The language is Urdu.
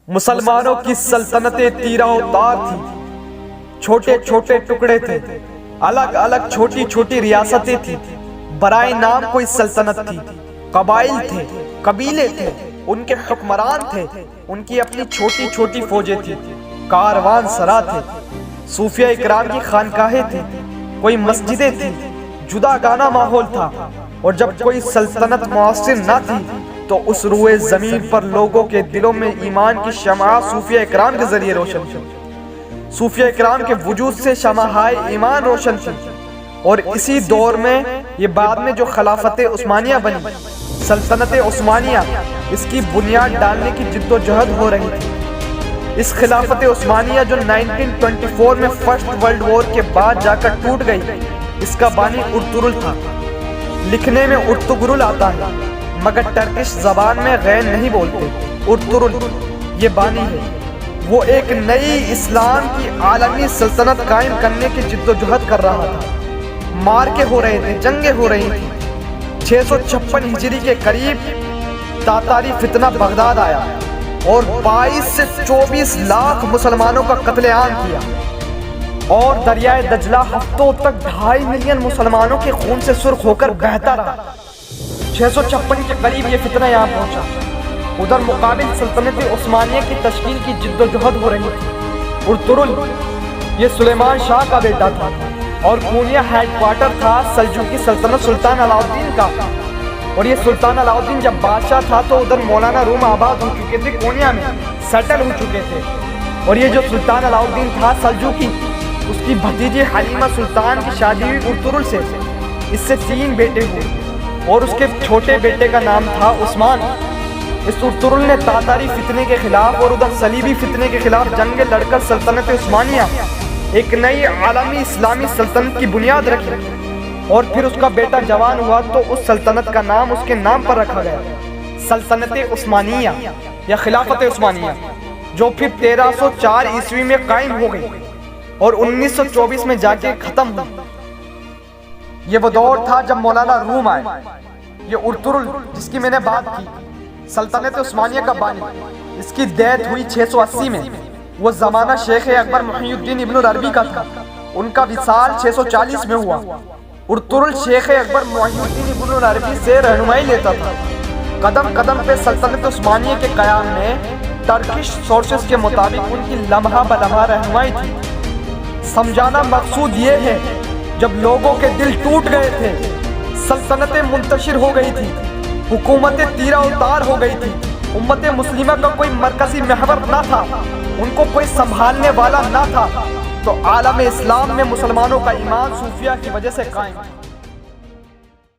مسلمانوں کی سلطنتیں تیرہ و تار تھی، چھوٹے چھوٹے ٹکڑے تھے، الگ الگ چھوٹی چھوٹی ریاستیں تھیں، برائے نام کوئی سلطنت تھی، قبائل تھے، قبیلے تھے، ان کے حکمران تھے، ان کی اپنی چھوٹی چھوٹی فوجیں تھیں، کاروان سرا تھے، صوفیہ اکرام کی خانقاہیں تھیں، کوئی مسجدیں تھیں، جدا گانا ماحول تھا، اور جب کوئی سلطنت معاصر نہ تھی تو اس روئے زمین پر لوگوں کے دلوں میں ایمان کی شمع صوفیہ اکرام کے ذریعے روشن تھی۔ صوفیہ اکرام کے وجود سے شمعائے ایمان روشن تھی، اور اسی دور میں یہ بعد میں جو خلافت عثمانیہ بنی، سلطنت عثمانیہ، اس کی بنیاد ڈالنے کی جد و جہد ہو رہی تھی۔ اس خلافت عثمانیہ جو 1924 میں فرسٹ ورلڈ وار کے بعد جا کر ٹوٹ گئی، اس کا بانی ارطغرل تھا۔ لکھنے میں ارطغرل آتا ہے مگر ٹرکش زبان میں غین نہیں بولتے، ارطغرل یہ بانی ہے۔ وہ ایک نئی اسلام کی عالمی سلطنت قائم کرنے کی جد و جہد کر رہا تھا۔ مارکے ہو رہے تھے، جنگیں ہو رہی تھیں۔ 656 ہجری کے قریب تاتاری فتنہ بغداد آیا اور 22 سے 24 لاکھ مسلمانوں کا قتل عام کیا، اور دریائے دجلہ ہفتوں تک 2.5 ملین مسلمانوں کے خون سے سرخ ہو کر بہتا رہا۔ 656 کے قریب یہ فتنہ یہاں پہنچا۔ ادھر مقابل سلطنت عثمانیہ کی تشکیل کی جد و جہد ہو رہی تھی۔ ارطغرل یہ سلیمان شاہ کا بیٹا تھا اور کونیا ہیڈ کوارٹر تھا سلجوقی سلطنت سلطان علاؤالدین کا، اور یہ سلطان علاؤالدین جب بادشاہ تھا تو ادھر مولانا روم آباد ہو چکے تھے، کونیا میں سیٹل ہو چکے تھے، اور یہ جو سلطان علاؤالدین تھا سلجوقی، اس کی بھتیجی حلیمہ سلطان کی شادی ہوئی ارطغرل سے۔ اس سے 3 بیٹے ہوئے اور اس کے چھوٹے بیٹے کا نام تھا عثمان۔ اس ارطغرل نے تاتاری فتنے کے خلاف اور ادھر صلیبی فتنے کے خلاف جنگ لڑ کر سلطنت عثمانیہ، ایک نئی عالمی اسلامی سلطنت کی بنیاد رکھی، اور پھر اس کا بیٹا جوان ہوا تو اس سلطنت کا نام اس کے نام پر رکھا گیا، سلطنت عثمانیہ یا خلافت عثمانیہ، جو پھر 1304 عیسوی میں قائم ہو گئی اور 1924 میں جا کے ختم ہوئی۔ یہ وہ دور تھا جب مولانا روم آئے۔ یہ ارطغرل جس کی میں نے بات کی، سلطنت عثمانیہ کا بانی، اس کی ڈیتھ ہوئی 680 میں۔ وہ زمانہ شیخ اکبر محی الدین ابن العربی کا تھا، ان کا وصال 640 میں ہوا۔ ارطغرل شیخ اکبر محی الدین ابن العربی سے رہنمائی لیتا تھا۔ قدم قدم پہ سلطنت عثمانیہ کے قیام میں ٹرکش سورسز کے مطابق ان کی لمحہ بلمحہ رہنمائی تھی۔ سمجھانا مقصود یہ ہے، جب لوگوں کے دل ٹوٹ گئے تھے، سلطنتیں منتشر ہو گئی تھی، حکومتیں تیرہ اتار ہو گئی تھی، امت مسلمہ کا کوئی مرکزی محور نہ تھا، ان کو کوئی سنبھالنے والا نہ تھا، تو عالم اسلام میں مسلمانوں کا ایمان صوفیہ کی وجہ سے قائم